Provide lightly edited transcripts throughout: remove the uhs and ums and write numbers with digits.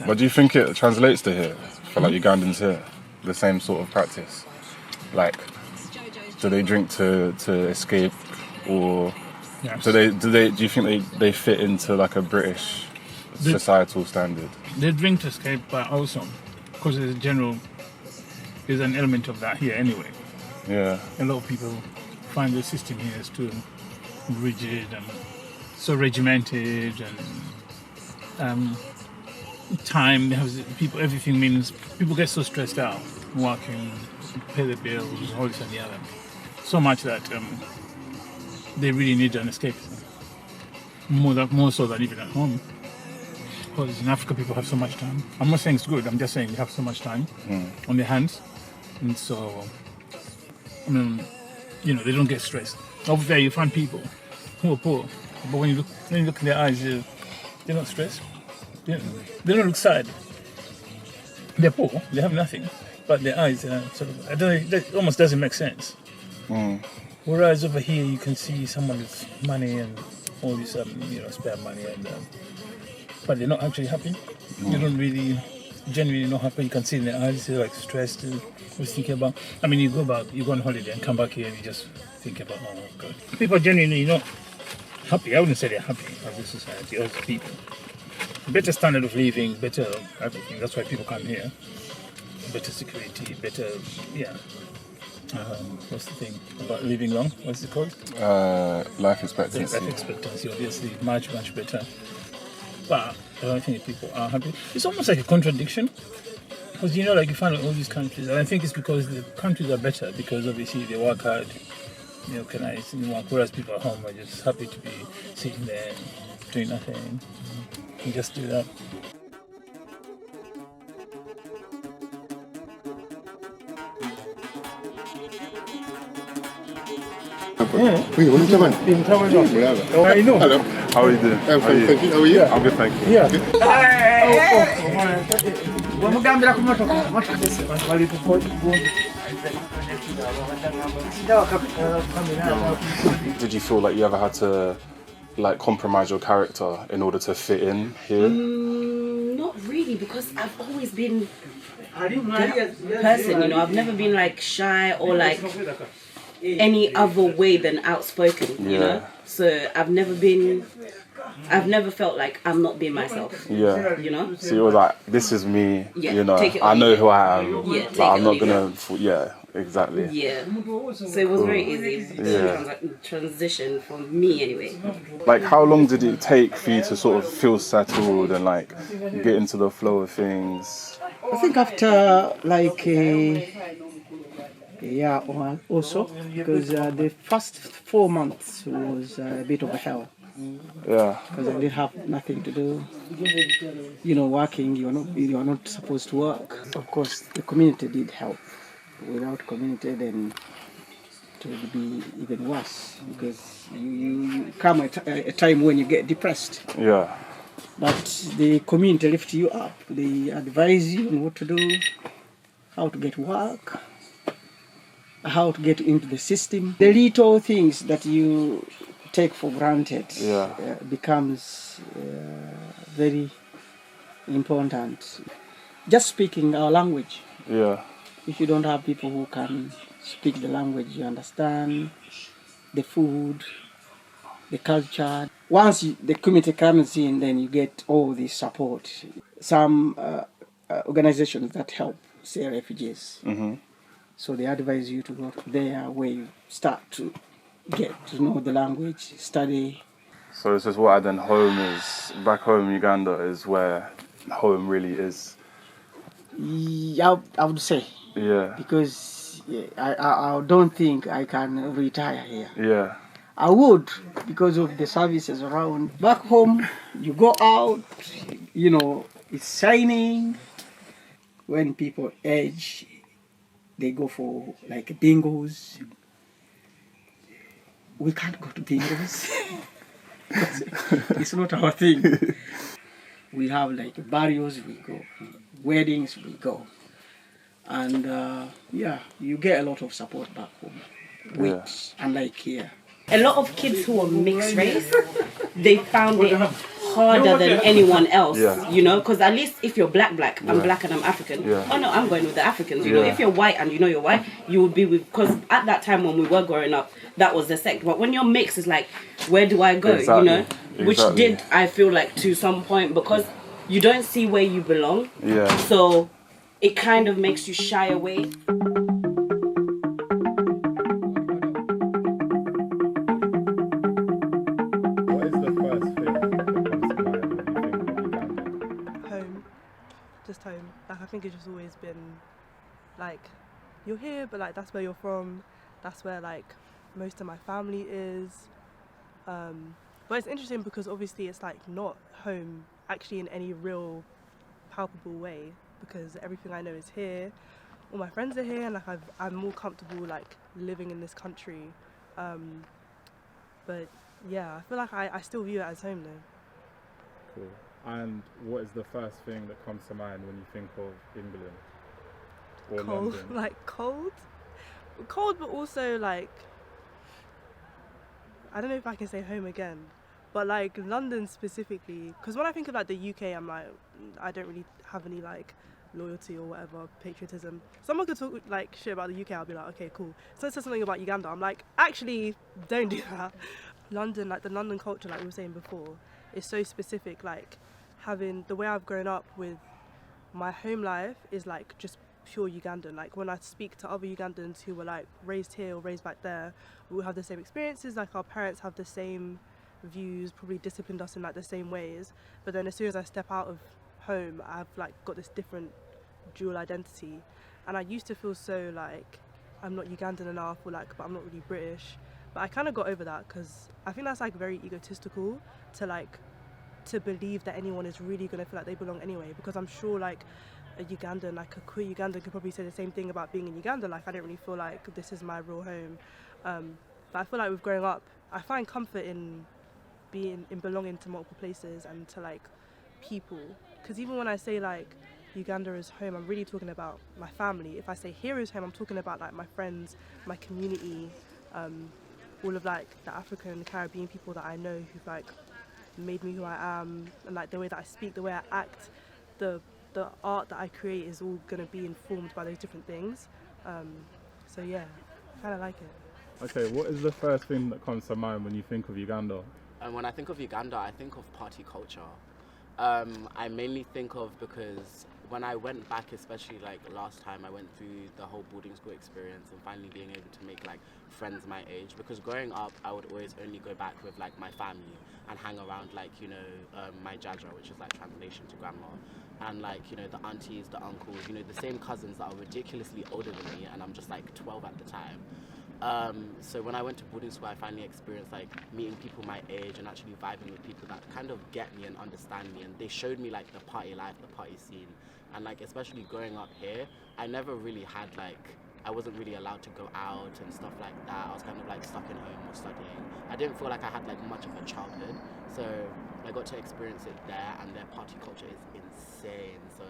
time. But do you think it translates to here for like Ugandans here? The same sort of practice? Like, do they drink to escape, or Yes. do you think they fit into like a British societal standard? They drink to escape, but also because there's an element of that here anyway. Yeah. A lot of people find the system here is too rigid and so regimented, and time people. Everything means people get so stressed out working, pay the bills, all this and the other, so much that they really need an escape, more so than even at home. Because in Africa, people have so much time. I'm not saying it's good. I'm just saying they have so much time on their hands, and so they don't get stressed. Over there, you find people who are poor, but when you look in their eyes, they're not stressed. They don't look sad. They're poor. They have nothing, but their eyes are sort of. I don't know. That almost doesn't make sense. Whereas over here, you can see someone with money and all this, spare money, but they're not actually happy. They don't really genuinely not happy. You can see in their eyes they're like stressed. Always thinking about. I mean, you go on holiday and come back here and you just think about, oh God. People are genuinely not happy. I wouldn't say they're happy as a society, as people. Better standard of living, better everything. That's why people come here. Better security, better, what's the thing about living long? What's it called? Life expectancy. Life expectancy, obviously, much, much better. But I don't think people are happy. It's almost like a contradiction. Because, like you find all these countries, and I think it's because the countries are better, because obviously they work hard, organize and work, whereas people at home are just happy to be sitting there and doing nothing. And just do that. I know. Hello. How are you doing? I'm fine, thank you. How are you? I'm good, thank you. Did you feel like you ever had to compromise your character in order to fit in here? Not really, because I've always been that person, I've never been shy or any other way than outspoken, So I've never felt like I'm not being myself. Yeah. So you were like, this is me, I know who I am. Yeah, I'm not gonna exactly. Yeah. So it was very easy transition for me anyway. How long did it take for you to sort of feel settled and get into the flow of things? I think after a year or so, because the first 4 months was a bit of a hell. Yeah. Because I didn't have nothing to do. Working, you're not supposed to work. Of course, the community did help. Without community, then it would be even worse, because you come at a time when you get depressed. Yeah. But the community lift you up. They advise you on what to do, how to get work, how to get into the system. The little things that you take for granted becomes very important. Just speaking our language. Yeah. If you don't have people who can speak the language, you understand the food, the culture. Once the community comes in, then you get all this support. Some organizations that help, say, refugees. Mm-hmm. So they advise you to go there where you start to get to know the language, study. So this is what then home is. Back home, Uganda is where home really is. Yeah, I would say. Yeah. Because I don't think I can retire here. Yeah. I would, because of the services around. Back home, you go out, it's shining. When people age, they go for bingos. We can't go to bingos. It's not our thing. We have burials, we go. Weddings, we go. And you get a lot of support back home, which unlike here. A lot of kids who are mixed race, they found it harder than anyone else, Yeah. you know, because at least if you're black, I'm black and I'm African. Yeah. Oh no, I'm going with the Africans, you know. If you're white and you know you're white, you would be with, because at that time when we were growing up, that was the sect. But when you're mixed, it's like, where do I go, Exactly. you know? Which Exactly. did, I feel like, to some point, because you don't see where you belong. Yeah. So it kind of makes you shy away. What is the first thing that comes to mind when you think of Uganda? Home, just home. Like I think it's just always been like you're here, but like that's where you're from. That's where like most of my family is. But it's interesting because obviously it's like not home actually in any real palpable way, because everything I know is here. All my friends are here, and like I'm more comfortable like living in this country. But yeah, I feel like I still view it as home though. Cool. And what is the first thing that comes to mind when you think of England or Cold, London? like cold, but also like I don't know if I can say home again, but like London specifically, because when I think of like the UK, I'm like I don't really have any like loyalty or whatever, patriotism. Someone could talk like shit about the UK, I'll be like, okay, cool. Someone says something about Uganda, I'm like, actually, don't do that. London, like the London culture, like we were saying before, is so specific. Like having the way I've grown up with my home life is like just pure Ugandan. Like when I speak to other Ugandans who were like raised here or raised back there, we will have the same experiences. Like our parents have the same views, probably disciplined us in like the same ways. But then as soon as I step out of home, I've like got this different dual identity, and I used to feel so like I'm not Ugandan enough, or like but I'm not really British. But I kind of got over that, because I think that's like very egotistical to believe that anyone is really going to feel like they belong anyway, because I'm sure like a Ugandan, like a queer Ugandan could probably say the same thing about being in Uganda, like I don't really feel like this is my real home. But I feel like with growing up, I find comfort in belonging to multiple places and to like people, because even when I say like Uganda is home, I'm really talking about my family. If I say here is home, I'm talking about like my friends, my community, all of like the African, Caribbean people that I know who've like made me who I am, and like the way that I speak, the way I act, the art that I create is all gonna be informed by those different things. So yeah, I kind of like it. Okay, what is the first thing that comes to mind when you think of Uganda? And when I think of Uganda, I think of party culture. I mainly think of, because when I went back, especially like last time, I went through the whole boarding school experience and finally being able to make like friends my age, because growing up I would always only go back with like my family and hang around like, you know, my jaja, which is like translation to grandma, and like, you know, the aunties, the uncles, you know, the same cousins that are ridiculously older than me, and I'm just like 12 at the time. So when I went to boarding school, I finally experienced like meeting people my age and actually vibing with people that kind of get me and understand me, and they showed me like the party life, the party scene. And like especially growing up here, I never really had like, I wasn't really allowed to go out and stuff like that. I was kind of like stuck in home or studying. I didn't feel like I had like much of a childhood, so I got to experience it there, and their party culture is insane. So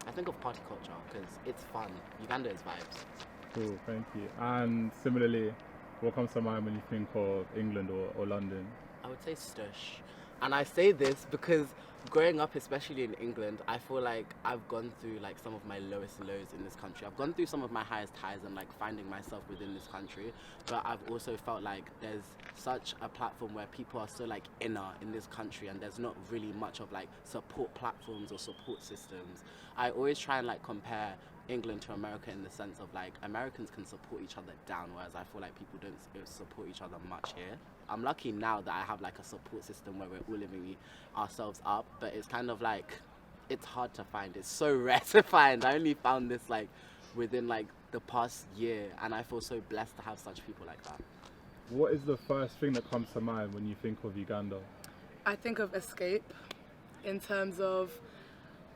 I think of party culture because it's fun. Uganda is vibes. Cool, thank you. And similarly, what comes to mind when you think of England or London? I would say stush. And I say this because growing up, especially in England, I feel like I've gone through like some of my lowest lows in this country. I've gone through some of my highest highs and like finding myself within this country. But I've also felt like there's such a platform where people are so like inner in this country, and there's not really much of like support platforms or support systems. I always try and like compare England to America in the sense of like Americans can support each other down, whereas I feel like people don't support each other much here. I'm lucky now that I have like a support system where we're all living ourselves up, but it's kind of like, it's hard to find. It's so rare to find. I only found this like within like the past year, and I feel so blessed to have such people like that. What is the first thing that comes to mind when you think of Uganda? I think of escape in terms of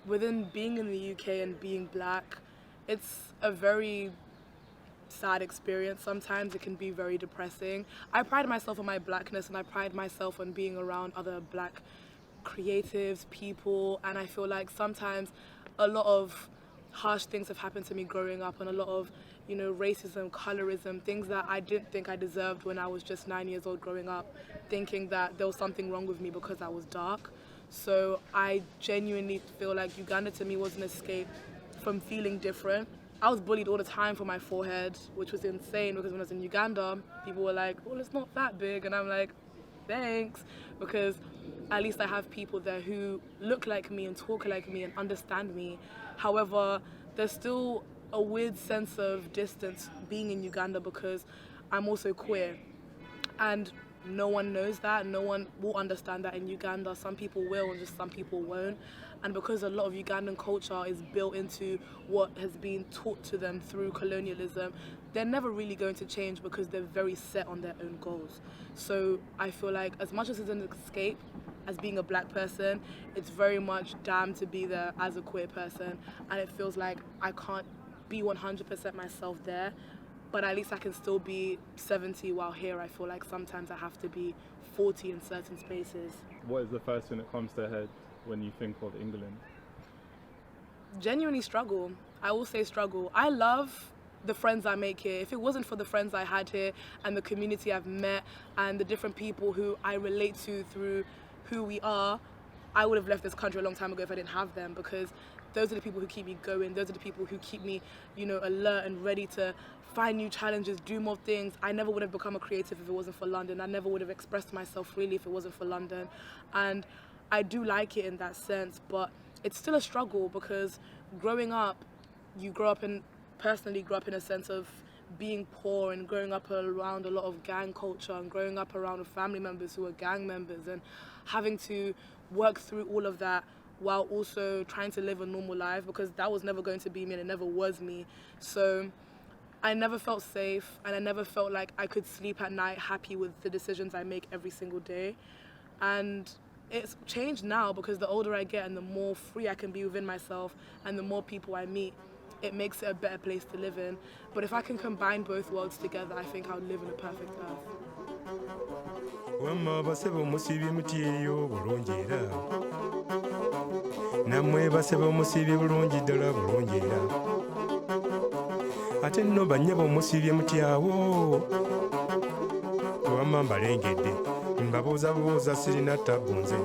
within being in the UK and being black. It's a very sad experience. Sometimes it can be very depressing. I pride myself on my blackness, and I pride myself on being around other black creatives, people, and I feel like sometimes a lot of harsh things have happened to me growing up, and a lot of, you know, racism, colorism, things that I didn't think I deserved when I was just 9 years old growing up, thinking that there was something wrong with me because I was dark. So I genuinely feel like Uganda to me was an escape from feeling different. I was bullied all the time for my forehead, which was insane because when I was in Uganda, people were like, well, it's not that big. And I'm like, thanks, because at least I have people there who look like me and talk like me and understand me. However, there's still a weird sense of distance being in Uganda because I'm also queer. And no one knows that, no one will understand that in Uganda. Some people will and just some people won't. And because a lot of Ugandan culture is built into what has been taught to them through colonialism, they're never really going to change because they're very set on their own goals. So I feel like as much as it's an escape as being a black person, it's very much damned to be there as a queer person. And it feels like I can't be 100% myself there, but at least I can still be 70 while here. I feel like sometimes I have to be 40 in certain spaces. What is the first thing that comes to head when you think of England? Genuinely struggle. I will say struggle. I love the friends I make here. If it wasn't for the friends I had here and the community I've met and the different people who I relate to through who we are, I would have left this country a long time ago if I didn't have them, because those are the people who keep me going. Those are the people who keep me, alert and ready to find new challenges, do more things. I never would have become a creative if it wasn't for London. I never would have expressed myself freely if it wasn't for London. And I do like it in that sense, but it's still a struggle because growing up, personally grew up in a sense of being poor and growing up around a lot of gang culture and growing up around family members who are gang members and having to work through all of that while also trying to live a normal life, because that was never going to be me and it never was me. So I never felt safe and I never felt like I could sleep at night happy with the decisions I make every single day. And it's changed now because the older I get and the more free I can be within myself and the more people I meet, it makes it a better place to live in. But if I can combine both worlds together, I think I'll live in a perfect earth. Wamma basebo musibi mutiyo bulungi era namwe basebo musibi bulungi ddala bulungi era ate nno bannyabo musibye mutyawo wamma mbalengedde mbabuuzabuuza sirina ttabu nze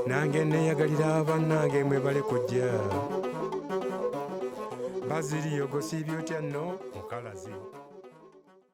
nange neeyagalira bannange mwebale kujja baziriyo gosibye otya nno mukalazi.